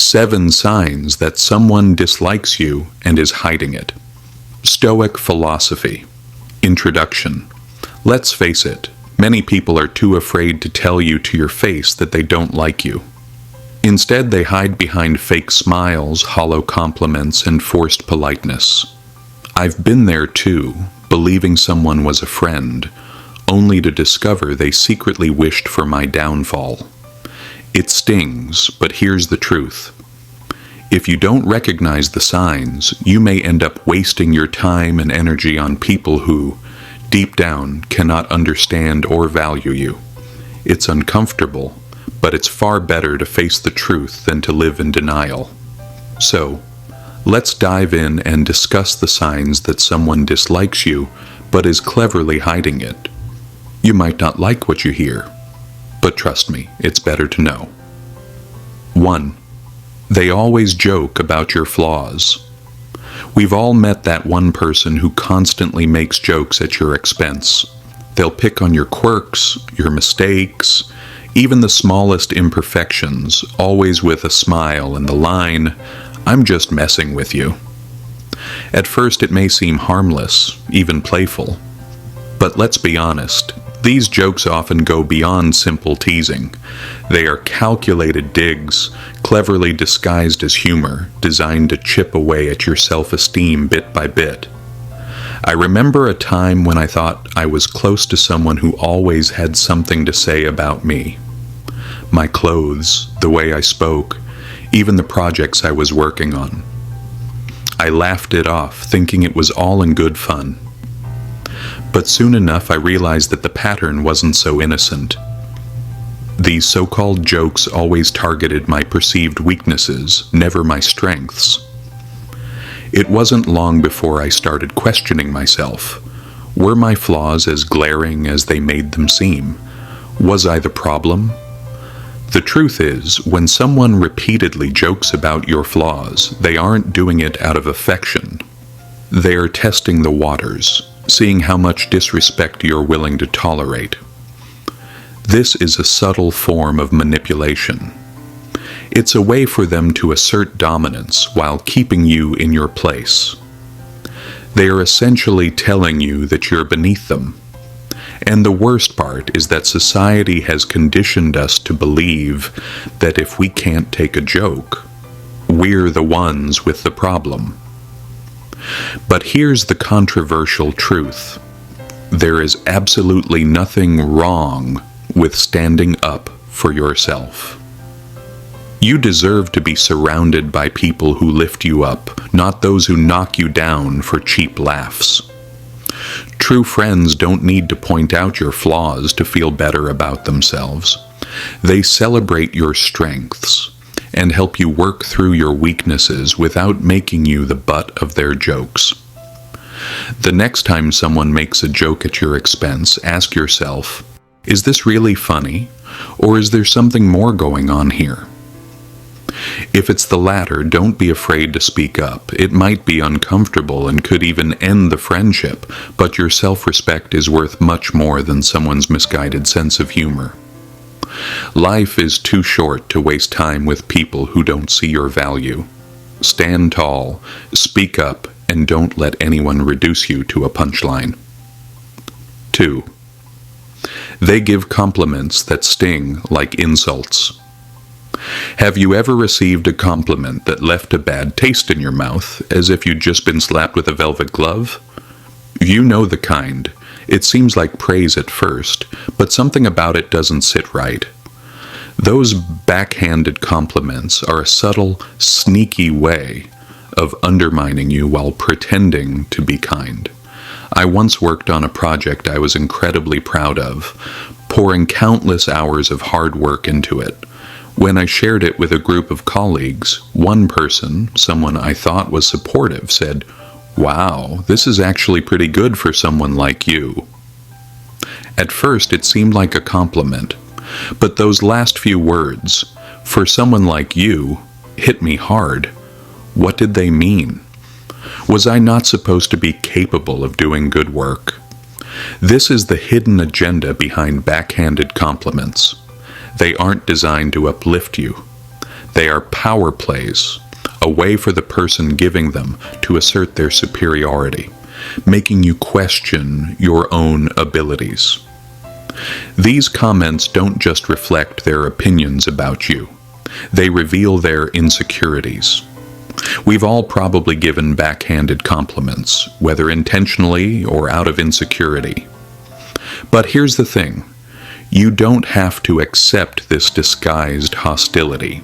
7 signs that someone dislikes you and is hiding it. Stoic Philosophy. Introduction. Let's face it, many people are too afraid to tell you to your face that they don't like you. Instead, they hide behind fake smiles, hollow compliments, and forced politeness. I've been there too, believing someone was a friend, only to discover they secretly wished for my downfall. It stings, but here's the truth. If you don't recognize the signs, you may end up wasting your time and energy on people who, deep down, cannot understand or value you. It's uncomfortable, but it's far better to face the truth than to live in denial. So, let's dive in and discuss the signs that someone dislikes you, but is cleverly hiding it. You might not like what you hear, but trust me, it's better to know. 1. They always joke about your flaws. We've all met that one person who constantly makes jokes at your expense. They'll pick on your quirks, your mistakes, even the smallest imperfections, always with a smile and the line, "I'm just messing with you." At first it may seem harmless, even playful. But let's be honest, these jokes often go beyond simple teasing. They are calculated digs, cleverly disguised as humor, designed to chip away at your self-esteem bit by bit. I remember a time when I thought I was close to someone who always had something to say about me. My clothes, the way I spoke, even the projects I was working on. I laughed it off, thinking it was all in good fun. But soon enough I realized that the pattern wasn't so innocent. These so-called jokes always targeted my perceived weaknesses, never my strengths. It wasn't long before I started questioning myself. Were my flaws as glaring as they made them seem? Was I the problem? The truth is, when someone repeatedly jokes about your flaws, they aren't doing it out of affection. They are testing the waters, seeing how much disrespect you're willing to tolerate. This is a subtle form of manipulation. It's a way for them to assert dominance while keeping you in your place. They are essentially telling you that you're beneath them. And the worst part is that society has conditioned us to believe that if we can't take a joke, we're the ones with the problem. But here's the controversial truth. There is absolutely nothing wrong with standing up for yourself. You deserve to be surrounded by people who lift you up, not those who knock you down for cheap laughs. True friends don't need to point out your flaws to feel better about themselves. They celebrate your strengths and help you work through your weaknesses without making you the butt of their jokes. The next time someone makes a joke at your expense, ask yourself, is this really funny, or is there something more going on here? If it's the latter, don't be afraid to speak up. It might be uncomfortable and could even end the friendship, but your self-respect is worth much more than someone's misguided sense of humor. Life is too short to waste time with people who don't see your value. Stand tall, speak up, and don't let anyone reduce you to a punchline. 2. They give compliments that sting like insults. Have you ever received a compliment that left a bad taste in your mouth, as if you'd just been slapped with a velvet glove? You know the kind. It seems like praise at first, but something about it doesn't sit right. Those backhanded compliments are a subtle, sneaky way of undermining you while pretending to be kind. I once worked on a project I was incredibly proud of, pouring countless hours of hard work into it. When I shared it with a group of colleagues, one person, someone I thought was supportive, said, "Wow, this is actually pretty good for someone like you." At first it seemed like a compliment, but those last few words, "for someone like you," hit me hard. What did they mean? Was I not supposed to be capable of doing good work? This is the hidden agenda behind backhanded compliments. They aren't designed to uplift you. They are power plays, a way for the person giving them to assert their superiority, making you question your own abilities. These comments don't just reflect their opinions about you. They reveal their insecurities. We've all probably given backhanded compliments, whether intentionally or out of insecurity. But here's the thing. You don't have to accept this disguised hostility.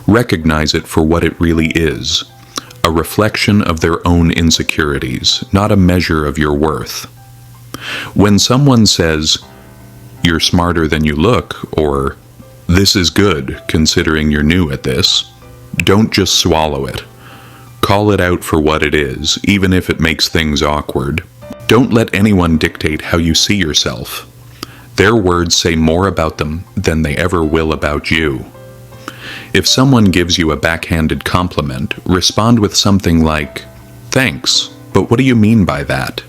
Recognize it for what it really is, a reflection of their own insecurities, not a measure of your worth. When someone says, "You're smarter than you look," or "This is good, considering you're new at this," don't just swallow it. Call it out for what it is, even if it makes things awkward. Don't let anyone dictate how you see yourself. Their words say more about them than they ever will about you. If someone gives you a backhanded compliment, respond with something like, "Thanks, but what do you mean by that?"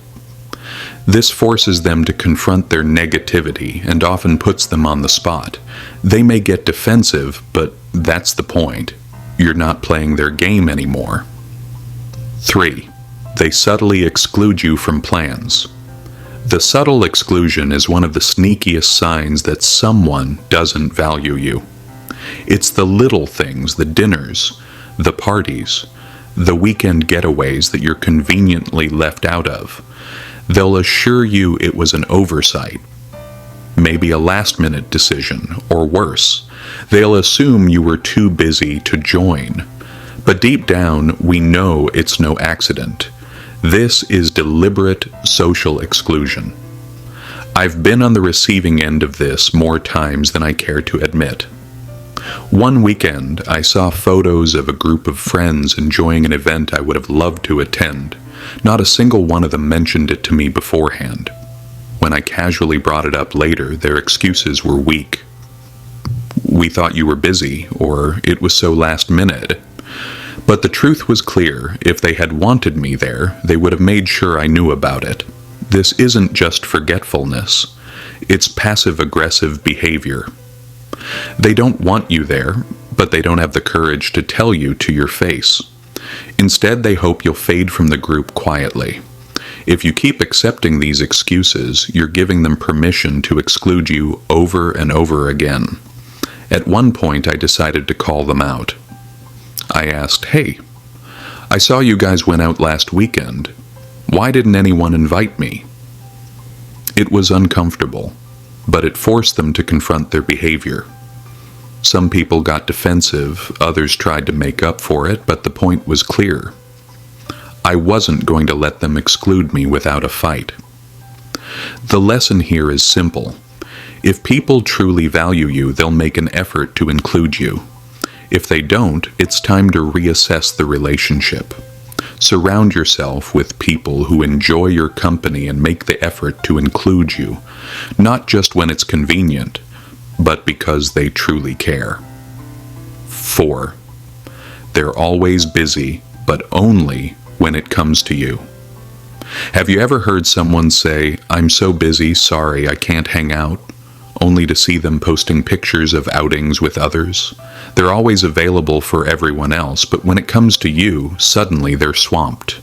This forces them to confront their negativity and often puts them on the spot. They may get defensive, but that's the point. You're not playing their game anymore. 3. They subtly exclude you from plans. The subtle exclusion is one of the sneakiest signs that someone doesn't value you. It's the little things, the dinners, the parties, the weekend getaways that you're conveniently left out of. They'll assure you it was an oversight, maybe a last-minute decision, or worse. They'll assume you were too busy to join. But deep down, we know it's no accident. This is deliberate social exclusion. I've been on the receiving end of this more times than I care to admit. One weekend, I saw photos of a group of friends enjoying an event I would have loved to attend. Not a single one of them mentioned it to me beforehand. When I casually brought it up later, their excuses were weak. "We thought you were busy," or "it was so last minute." But the truth was clear. If they had wanted me there, they would have made sure I knew about it. This isn't just forgetfulness. It's passive-aggressive behavior. They don't want you there, but they don't have the courage to tell you to your face. Instead, they hope you'll fade from the group quietly. If you keep accepting these excuses, you're giving them permission to exclude you over and over again. At one point, I decided to call them out. I asked, "Hey, I saw you guys went out last weekend. Why didn't anyone invite me?" It was uncomfortable, but it forced them to confront their behavior. Some people got defensive, others tried to make up for it, but the point was clear. I wasn't going to let them exclude me without a fight. The lesson here is simple. If people truly value you, they'll make an effort to include you. If they don't, it's time to reassess the relationship. Surround yourself with people who enjoy your company and make the effort to include you, not just when it's convenient, but because they truly care. 4. They're always busy, but only when it comes to you. Have you ever heard someone say, "I'm so busy, sorry, I can't hang out," only to see them posting pictures of outings with others? They're always available for everyone else, but when it comes to you, suddenly they're swamped.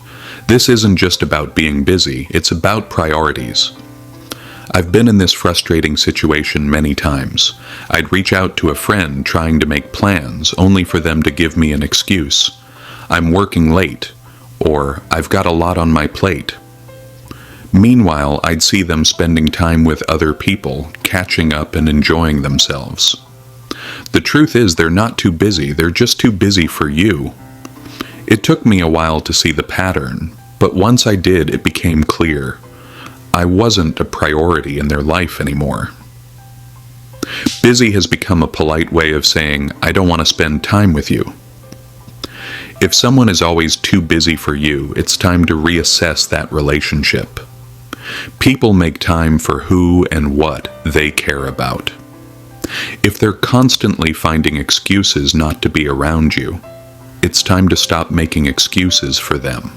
This isn't just about being busy, it's about priorities. I've been in this frustrating situation many times. I'd reach out to a friend trying to make plans, only for them to give me an excuse. "I'm working late," or "I've got a lot on my plate." Meanwhile, I'd see them spending time with other people, catching up and enjoying themselves. The truth is, they're not too busy, they're just too busy for you. It took me a while to see the pattern, but once I did, it became clear. I wasn't a priority in their life anymore. Busy has become a polite way of saying, "I don't want to spend time with you." If someone is always too busy for you, it's time to reassess that relationship. People make time for who and what they care about. If they're constantly finding excuses not to be around you, it's time to stop making excuses for them.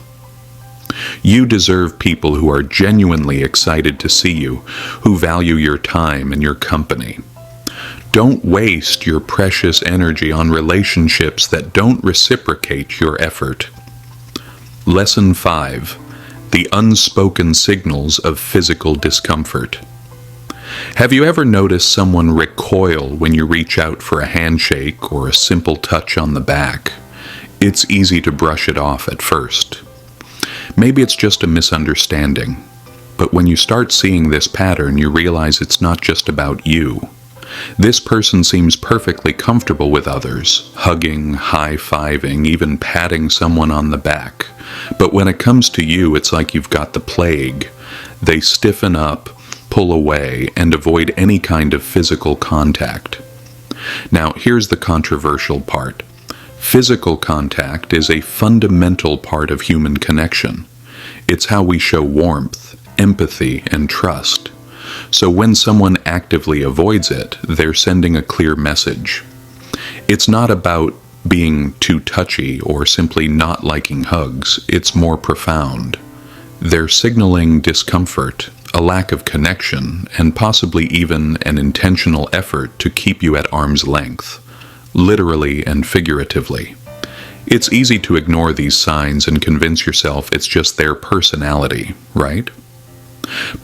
You deserve people who are genuinely excited to see you, who value your time and your company. Don't waste your precious energy on relationships that don't reciprocate your effort. Lesson 5. The unspoken signals of physical discomfort. Have you ever noticed someone recoil when you reach out for a handshake or a simple touch on the back? It's easy to brush it off at first. Maybe it's just a misunderstanding, but when you start seeing this pattern, you realize it's not just about you. This person seems perfectly comfortable with others, hugging, high-fiving, even patting someone on the back. But when it comes to you, it's like you've got the plague. They stiffen up, pull away, and avoid any kind of physical contact. Now, here's the controversial part. Physical contact is a fundamental part of human connection. It's how we show warmth, empathy, and trust. So when someone actively avoids it, they're sending a clear message. It's not about being too touchy or simply not liking hugs. It's more profound. They're signaling discomfort, a lack of connection, and possibly even an intentional effort to keep you at arm's length, literally and figuratively. It's easy to ignore these signs and convince yourself it's just their personality, right?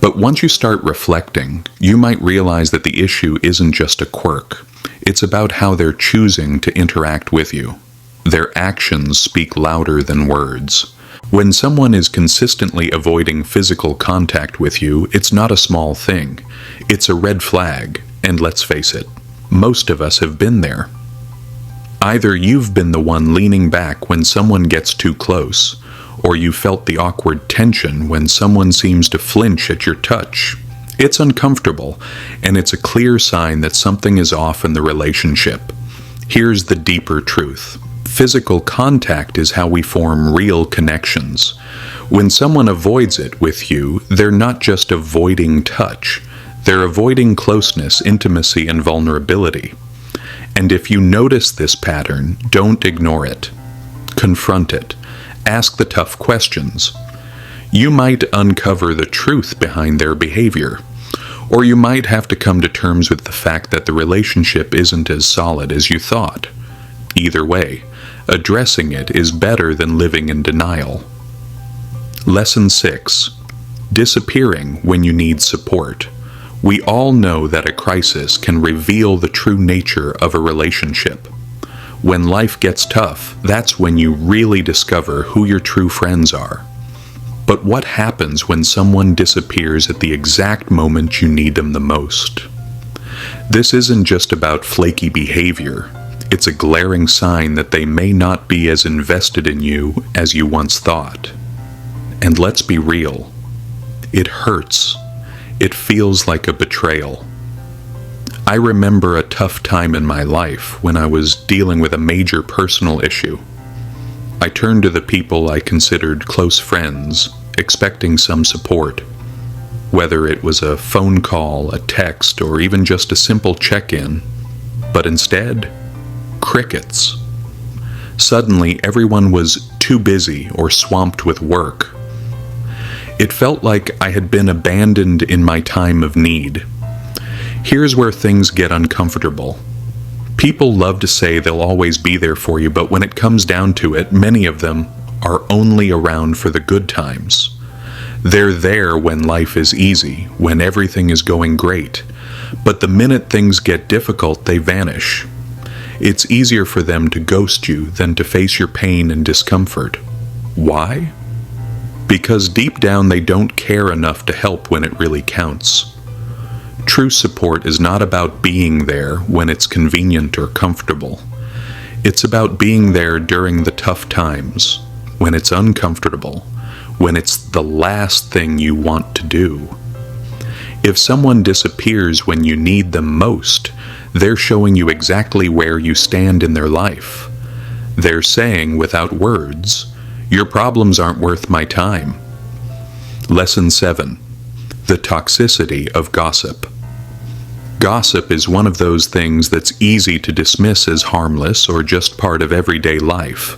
But once you start reflecting, you might realize that the issue isn't just a quirk. It's about how they're choosing to interact with you. Their actions speak louder than words. When someone is consistently avoiding physical contact with you, it's not a small thing. It's a red flag, and let's face it, most of us have been there. Either you've been the one leaning back when someone gets too close, or you felt the awkward tension when someone seems to flinch at your touch. It's uncomfortable, and it's a clear sign that something is off in the relationship. Here's the deeper truth. Physical contact is how we form real connections. When someone avoids it with you, they're not just avoiding touch. They're avoiding closeness, intimacy, and vulnerability. And if you notice this pattern, don't ignore it. Confront it. Ask the tough questions. You might uncover the truth behind their behavior, or you might have to come to terms with the fact that the relationship isn't as solid as you thought. Either way, addressing it is better than living in denial. Lesson 6. Disappearing when you need support. We all know that a crisis can reveal the true nature of a relationship. When life gets tough, that's when you really discover who your true friends are. But what happens when someone disappears at the exact moment you need them the most? This isn't just about flaky behavior. It's a glaring sign that they may not be as invested in you as you once thought. And let's be real. It hurts. It feels like a betrayal. I remember a tough time in my life when I was dealing with a major personal issue. I turned to the people I considered close friends, expecting some support. Whether it was a phone call, a text, or even just a simple check-in. But instead, crickets. Suddenly, everyone was too busy or swamped with work. It felt like I had been abandoned in my time of need. Here's where things get uncomfortable. People love to say they'll always be there for you, but when it comes down to it, many of them are only around for the good times. They're there when life is easy, when everything is going great. But the minute things get difficult, they vanish. It's easier for them to ghost you than to face your pain and discomfort. Why? Because deep down they don't care enough to help when it really counts. True support is not about being there when it's convenient or comfortable. It's about being there during the tough times, when it's uncomfortable, when it's the last thing you want to do. If someone disappears when you need them most, they're showing you exactly where you stand in their life. They're saying without words, "Your problems aren't worth my time." Lesson 7. The toxicity of gossip. Gossip is one of those things that's easy to dismiss as harmless or just part of everyday life.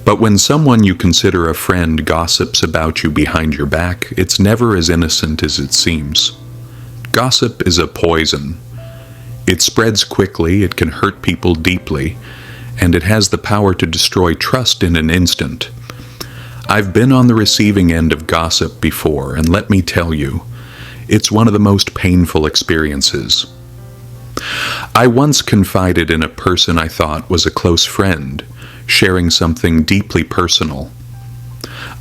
But when someone you consider a friend gossips about you behind your back, it's never as innocent as it seems. Gossip is a poison. It spreads quickly, it can hurt people deeply, and it has the power to destroy trust in an instant. I've been on the receiving end of gossip before, and let me tell you, it's one of the most painful experiences. I once confided in a person I thought was a close friend, sharing something deeply personal.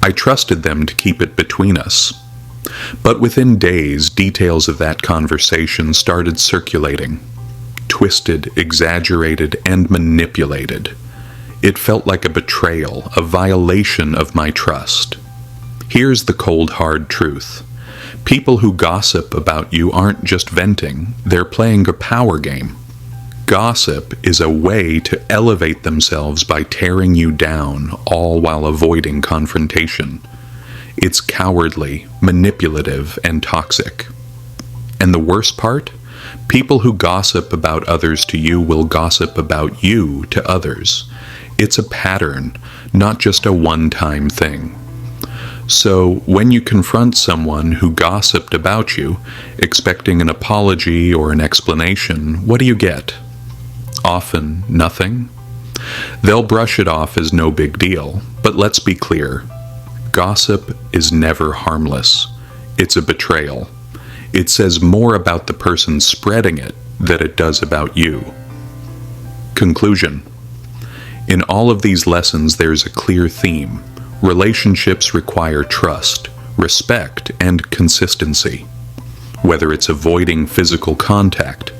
I trusted them to keep it between us. But within days, details of that conversation started circulating. Twisted, exaggerated, and manipulated. It felt like a betrayal, a violation of my trust. Here's the cold, hard truth. People who gossip about you aren't just venting, they're playing a power game. Gossip is a way to elevate themselves by tearing you down, all while avoiding confrontation. It's cowardly, manipulative, and toxic. And the worst part? People who gossip about others to you will gossip about you to others. It's a pattern, not just a one-time thing. So, when you confront someone who gossiped about you, expecting an apology or an explanation, what do you get? Often, nothing. They'll brush it off as no big deal, but let's be clear. Gossip is never harmless. It's a betrayal. It says more about the person spreading it than it does about you. Conclusion. In all of these lessons, there's a clear theme. Relationships require trust, respect, and consistency. Whether it's avoiding physical contact,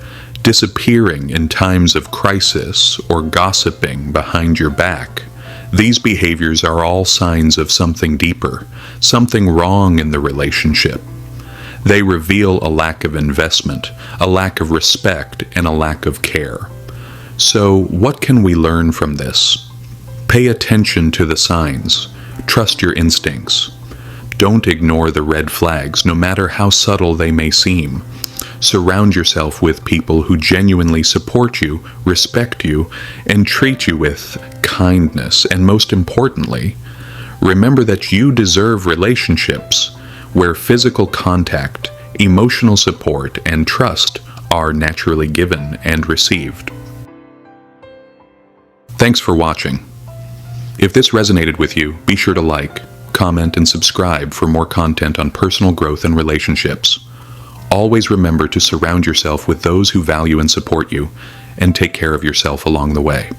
disappearing in times of crisis, or gossiping behind your back, these behaviors are all signs of something deeper, something wrong in the relationship. They reveal a lack of investment, a lack of respect, and a lack of care. So, what can we learn from this? Pay attention to the signs. Trust your instincts. Don't ignore the red flags, no matter how subtle they may seem. Surround yourself with people who genuinely support you, respect you, and treat you with kindness. And most importantly, remember that you deserve relationships where physical contact, emotional support, and trust are naturally given and received. Thanks for watching. If this resonated with you, be sure to like, comment, and subscribe for more content on personal growth and relationships. Always remember to surround yourself with those who value and support you, and take care of yourself along the way.